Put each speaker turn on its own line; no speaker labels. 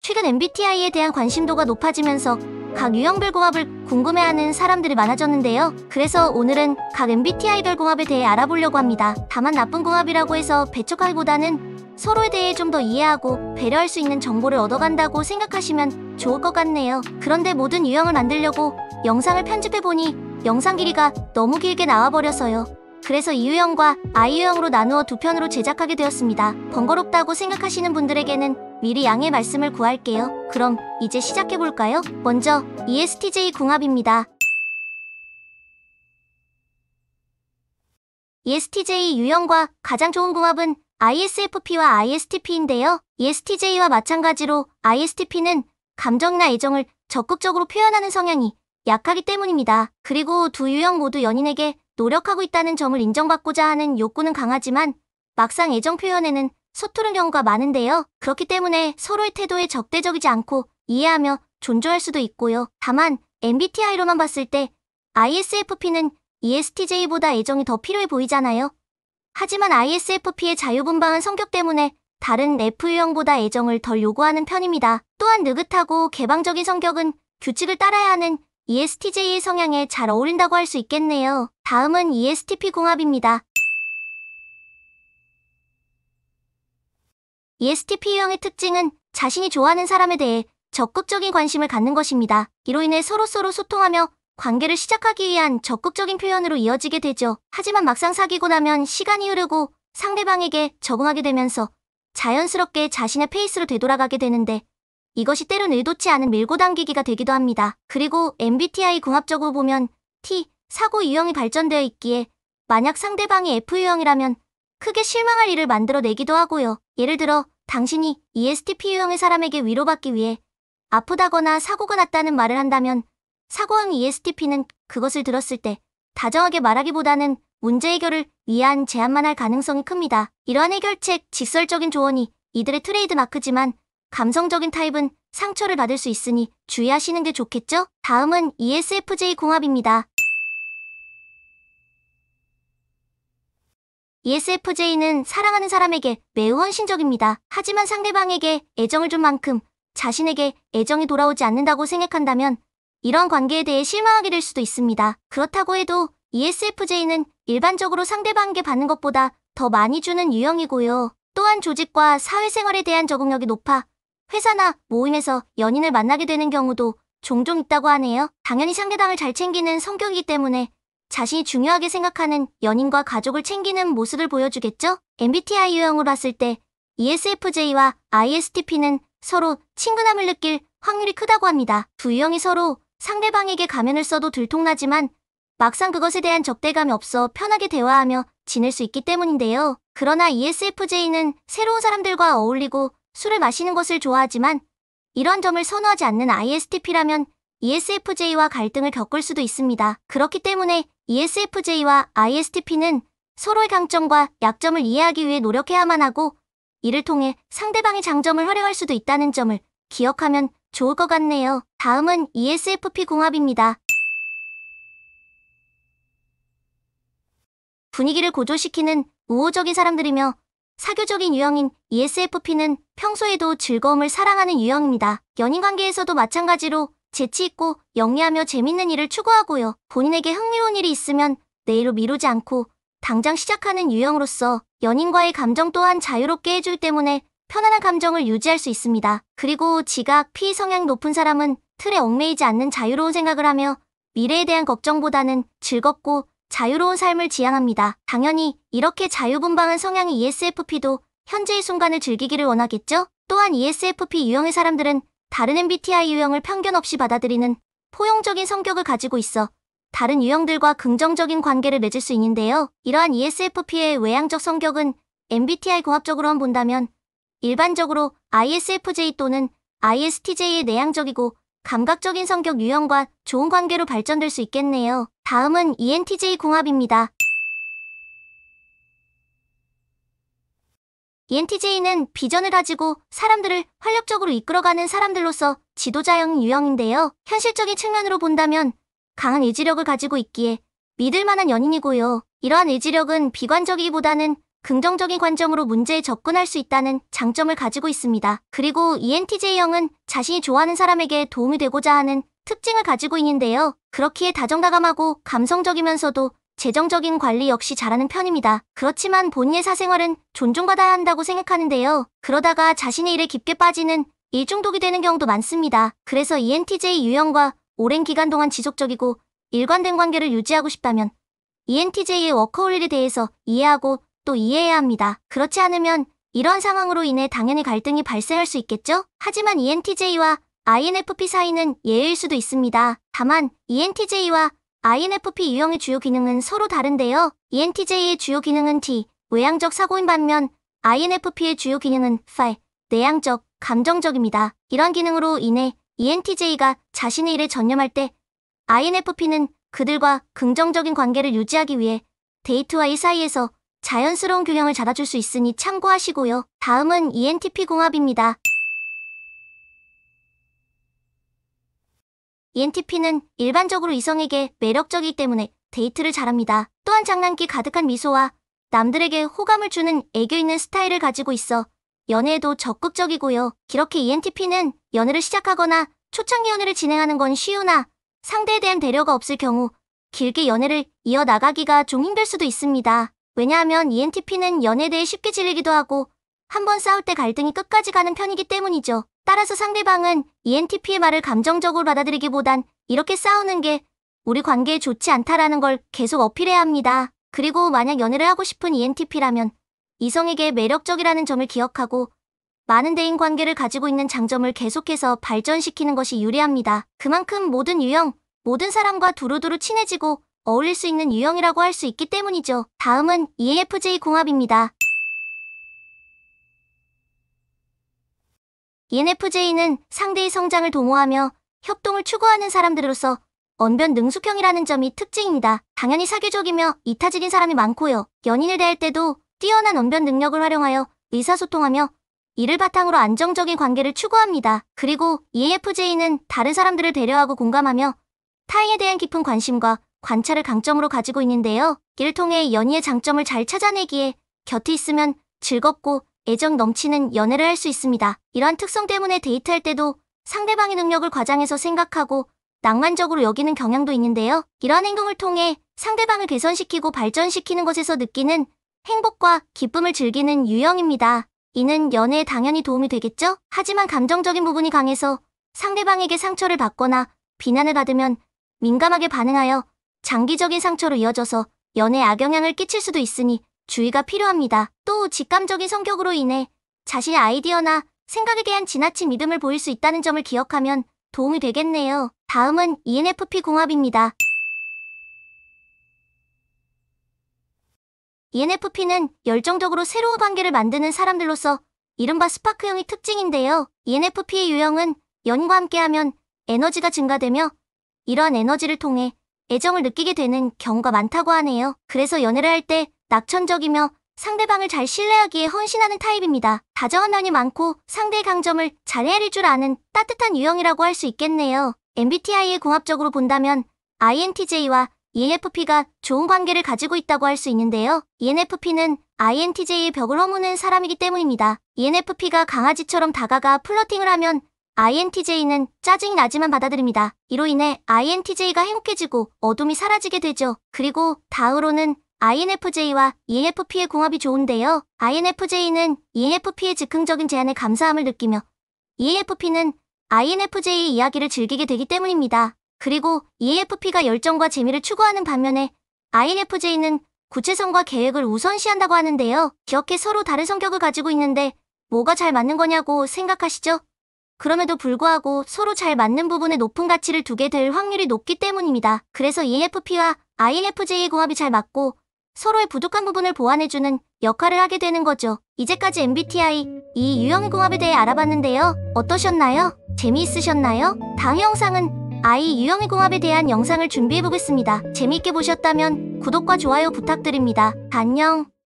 최근 MBTI에 대한 관심도가 높아지면서 각 유형별 궁합을 궁금해하는 사람들이 많아졌는데요. 그래서 오늘은 각 MBTI별 궁합에 대해 알아보려고 합니다. 다만 나쁜 궁합이라고 해서 배척하기보다는 서로에 대해 좀 더 이해하고 배려할 수 있는 정보를 얻어간다고 생각하시면 좋을 것 같네요. 그런데 모든 유형을 만들려고 영상을 편집해보니 영상 길이가 너무 길게 나와버려서요. 그래서 이 유형과 I 유형으로 나누어 두 편으로 제작하게 되었습니다. 번거롭다고 생각하시는 분들에게는 미리 양해 말씀을 구할게요. 그럼 이제 시작해볼까요? 먼저 ESTJ 궁합입니다. ESTJ 유형과 가장 좋은 궁합은 ISFP와 ISTP인데요. ESTJ와 마찬가지로 ISTP는 감정이나 애정을 적극적으로 표현하는 성향이 약하기 때문입니다. 그리고 두 유형 모두 연인에게 노력하고 있다는 점을 인정받고자 하는 욕구는 강하지만 막상 애정 표현에는 서투른 경우가 많은데요. 그렇기 때문에 서로의 태도에 적대적이지 않고 이해하며 존중할 수도 있고요. 다만 MBTI로만 봤을 때 ISFP는 ESTJ보다 애정이 더 필요해 보이잖아요. 하지만 ISFP의 자유분방한 성격 때문에 다른 F유형보다 애정을 덜 요구하는 편입니다. 또한 느긋하고 개방적인 성격은 규칙을 따라야 하는 ESTJ의 성향에 잘 어울린다고 할 수 있겠네요. 다음은 ESTP 궁합입니다. ESTP 유형의 특징은 자신이 좋아하는 사람에 대해 적극적인 관심을 갖는 것입니다. 이로 인해 서로서로 소통하며 관계를 시작하기 위한 적극적인 표현으로 이어지게 되죠. 하지만 막상 사귀고 나면 시간이 흐르고 상대방에게 적응하게 되면서 자연스럽게 자신의 페이스로 되돌아가게 되는데 이것이 때론 의도치 않은 밀고 당기기가 되기도 합니다. 그리고 MBTI 궁합적으로 보면 T, 사고 유형이 발전되어 있기에 만약 상대방이 F유형이라면 크게 실망할 일을 만들어내기도 하고요. 예를 들어 당신이 ESTP 유형의 사람에게 위로받기 위해 아프다거나 사고가 났다는 말을 한다면 사고형 ESTP는 그것을 들었을 때 다정하게 말하기보다는 문제 해결을 위한 제안만 할 가능성이 큽니다. 이러한 해결책, 직설적인 조언이 이들의 트레이드 마크지만 감성적인 타입은 상처를 받을 수 있으니 주의하시는 게 좋겠죠? 다음은 ESFJ 궁합입니다. ESFJ는 사랑하는 사람에게 매우 헌신적입니다. 하지만 상대방에게 애정을 준 만큼 자신에게 애정이 돌아오지 않는다고 생각한다면 이런 관계에 대해 실망하게 될 수도 있습니다. 그렇다고 해도 ESFJ는 일반적으로 상대방에게 받는 것보다 더 많이 주는 유형이고요. 또한 조직과 사회생활에 대한 적응력이 높아 회사나 모임에서 연인을 만나게 되는 경우도 종종 있다고 하네요. 당연히 상대방을 잘 챙기는 성격이기 때문에 자신이 중요하게 생각하는 연인과 가족을 챙기는 모습을 보여주겠죠? MBTI 유형으로 봤을 때 ESFJ와 ISTP는 서로 친근함을 느낄 확률이 크다고 합니다. 두 유형이 서로 상대방에게 가면을 써도 들통나지만 막상 그것에 대한 적대감이 없어 편하게 대화하며 지낼 수 있기 때문인데요. 그러나 ESFJ는 새로운 사람들과 어울리고 술을 마시는 것을 좋아하지만 이런 점을 선호하지 않는 ISTP라면 ESFJ와 갈등을 겪을 수도 있습니다. 그렇기 때문에 ESFJ와 ISTP는 서로의 강점과 약점을 이해하기 위해 노력해야만 하고 이를 통해 상대방의 장점을 활용할 수도 있다는 점을 기억하면 좋을 것 같네요. 다음은 ESFP 궁합입니다. 분위기를 고조시키는 우호적인 사람들이며 사교적인 유형인 ESFP는 평소에도 즐거움을 사랑하는 유형입니다. 연인관계에서도 마찬가지로 재치있고 영리하며 재밌는 일을 추구하고요. 본인에게 흥미로운 일이 있으면 내일로 미루지 않고 당장 시작하는 유형으로서 연인과의 감정 또한 자유롭게 해주기 때문에 편안한 감정을 유지할 수 있습니다. 그리고 지각, 피해 성향이 높은 사람은 틀에 얽매이지 않는 자유로운 생각을 하며 미래에 대한 걱정보다는 즐겁고 자유로운 삶을 지향합니다. 당연히 이렇게 자유분방한 성향의 ESFP도 현재의 순간을 즐기기를 원하겠죠? 또한 ESFP 유형의 사람들은 다른 MBTI 유형을 편견 없이 받아들이는 포용적인 성격을 가지고 있어 다른 유형들과 긍정적인 관계를 맺을 수 있는데요. 이러한 ESFP의 외향적 성격은 MBTI 궁합적으로만 본다면 일반적으로 ISFJ 또는 ISTJ의 내향적이고 감각적인 성격 유형과 좋은 관계로 발전될 수 있겠네요. 다음은 ENTJ 궁합입니다. ENTJ는 비전을 가지고 사람들을 활력적으로 이끌어가는 사람들로서 지도자형 유형인데요. 현실적인 측면으로 본다면 강한 의지력을 가지고 있기에 믿을 만한 연인이고요. 이러한 의지력은 비관적이기보다는 긍정적인 관점으로 문제에 접근할 수 있다는 장점을 가지고 있습니다. 그리고 ENTJ형은 자신이 좋아하는 사람에게 도움이 되고자 하는 특징을 가지고 있는데요. 그렇기에 다정다감하고 감성적이면서도 재정적인 관리 역시 잘하는 편입니다. 그렇지만 본인의 사생활은 존중받아야 한다고 생각하는데요. 그러다가 자신의 일에 깊게 빠지는 일 중독이 되는 경우도 많습니다. 그래서 ENTJ 유형과 오랜 기간 동안 지속적이고 일관된 관계를 유지하고 싶다면 ENTJ의 워커홀릭에 대해서 이해하고 또 이해해야 합니다. 그렇지 않으면 이러한 상황으로 인해 당연히 갈등이 발생할 수 있겠죠? 하지만 ENTJ와 INFP 사이는 예외일 수도 있습니다. 다만 ENTJ와 INFP 유형의 주요 기능은 서로 다른데요. ENTJ의 주요 기능은 T, 외향적 사고인 반면 INFP의 주요 기능은 F, 내향적, 감정적입니다. 이런 기능으로 인해 ENTJ가 자신의 일에 전념할 때 INFP는 그들과 긍정적인 관계를 유지하기 위해 데이트와 일 사이에서 자연스러운 균형을 잡아줄 수 있으니 참고하시고요. 다음은 ENTP 궁합입니다. ENTP는 일반적으로 이성에게 매력적이기 때문에 데이트를 잘합니다. 또한 장난기 가득한 미소와 남들에게 호감을 주는 애교 있는 스타일을 가지고 있어 연애에도 적극적이고요. 이렇게 ENTP는 연애를 시작하거나 초창기 연애를 진행하는 건 쉬우나 상대에 대한 배려가 없을 경우 길게 연애를 이어나가기가 좀 힘들 수도 있습니다. 왜냐하면 ENTP는 연애에 대해 쉽게 질리기도 하고 한번 싸울 때 갈등이 끝까지 가는 편이기 때문이죠. 따라서 상대방은 ENTP의 말을 감정적으로 받아들이기보단 이렇게 싸우는 게 우리 관계에 좋지 않다라는 걸 계속 어필해야 합니다. 그리고 만약 연애를 하고 싶은 ENTP라면 이성에게 매력적이라는 점을 기억하고 많은 대인 관계를 가지고 있는 장점을 계속해서 발전시키는 것이 유리합니다. 그만큼 모든 유형, 모든 사람과 두루두루 친해지고 어울릴 수 있는 유형이라고 할 수 있기 때문이죠. 다음은 ENFJ 궁합입니다. ENFJ는 상대의 성장을 도모하며 협동을 추구하는 사람들로서 언변 능숙형이라는 점이 특징입니다. 당연히 사교적이며 이타적인 사람이 많고요. 연인을 대할 때도 뛰어난 언변 능력을 활용하여 의사소통하며 이를 바탕으로 안정적인 관계를 추구합니다. 그리고 ENFJ는 다른 사람들을 배려하고 공감하며 타인에 대한 깊은 관심과 관찰을 강점으로 가지고 있는데요. 이를 통해 연인의 장점을 잘 찾아내기에 곁에 있으면 즐겁고 애정 넘치는 연애를 할 수 있습니다. 이러한 특성 때문에 데이트할 때도 상대방의 능력을 과장해서 생각하고 낭만적으로 여기는 경향도 있는데요. 이러한 행동을 통해 상대방을 개선시키고 발전시키는 것에서 느끼는 행복과 기쁨을 즐기는 유형입니다. 이는 연애에 당연히 도움이 되겠죠? 하지만 감정적인 부분이 강해서 상대방에게 상처를 받거나 비난을 받으면 민감하게 반응하여 장기적인 상처로 이어져서 연애에 악영향을 끼칠 수도 있으니 주의가 필요합니다. 또 직감적인 성격으로 인해 자신의 아이디어나 생각에 대한 지나친 믿음을 보일 수 있다는 점을 기억하면 도움이 되겠네요. 다음은 ENFP 궁합입니다. ENFP는 열정적으로 새로운 관계를 만드는 사람들로서 이른바 스파크형이 특징인데요. ENFP의 유형은 연인과 함께하면 에너지가 증가되며 이러한 에너지를 통해 애정을 느끼게 되는 경우가 많다고 하네요. 그래서 연애를 할 때 낙천적이며 상대방을 잘 신뢰하기에 헌신하는 타입입니다. 다정한 면이 많고 상대의 강점을 잘 헤아릴 줄 아는 따뜻한 유형이라고 할 수 있겠네요. MBTI에 궁합적으로 본다면 INTJ와 ENFP가 좋은 관계를 가지고 있다고 할 수 있는데요. ENFP는 INTJ의 벽을 허무는 사람이기 때문입니다. ENFP가 강아지처럼 다가가 플러팅을 하면 INTJ는 짜증이 나지만 받아들입니다. 이로 인해 INTJ가 행복해지고 어둠이 사라지게 되죠. 그리고 다음으로는 INFJ와 ENFP의 궁합이 좋은데요. INFJ는 ENFP의 즉흥적인 제안에 감사함을 느끼며 ENFP는 INFJ의 이야기를 즐기게 되기 때문입니다. 그리고 ENFP가 열정과 재미를 추구하는 반면에 INFJ는 구체성과 계획을 우선시한다고 하는데요. 이렇게 서로 다른 성격을 가지고 있는데 뭐가 잘 맞는 거냐고 생각하시죠? 그럼에도 불구하고 서로 잘 맞는 부분에 높은 가치를 두게 될 확률이 높기 때문입니다. 그래서 ENFP와 INFJ의 궁합이 잘 맞고 서로의 부족한 부분을 보완해주는 역할을 하게 되는 거죠. 이제까지 MBTI 이 유형의 궁합에 대해 알아봤는데요. 어떠셨나요? 재미있으셨나요? 다음 영상은 I 유형의 궁합에 대한 영상을 준비해보겠습니다. 재미있게 보셨다면 구독과 좋아요 부탁드립니다. 안녕.